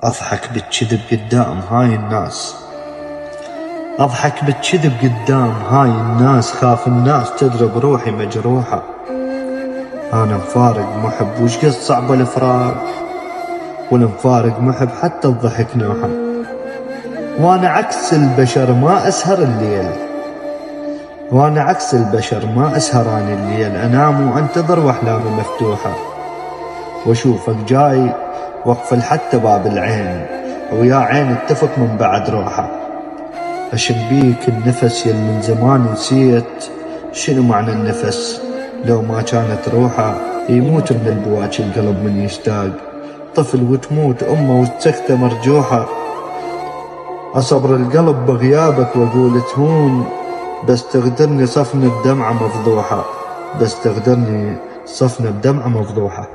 أضحك بالكذب قدام هاي الناس، أضحك بالكذب قدام هاي الناس، خاف الناس تضرب روحي مجروحة. أنا مفارق محب وش قد صعب الفراق، والمفارق محب حتى الضحك نوحة. وأنا عكس البشر ما أسهر الليل، وأنا عكس البشر ما أسهران الليل، أنام وأنتظر وأحلامي مفتوحة. وأشوفك جاي واقفل حتى باب العين، ويا عين اتفق من بعد روحة. أشم بيك النفس يل من زمان نسيت شنو معنى النفس، لو ما كانت روحه يموت من البواكي القلب من يشتاق. طفل وتموت أمه والسكتة مرجوحة، أصبر القلب بغيابك وأقول تهون، بس تغدرني صفن بدمعة مفضوحة، بس تغدرني صفن بدمعة مفضوحة.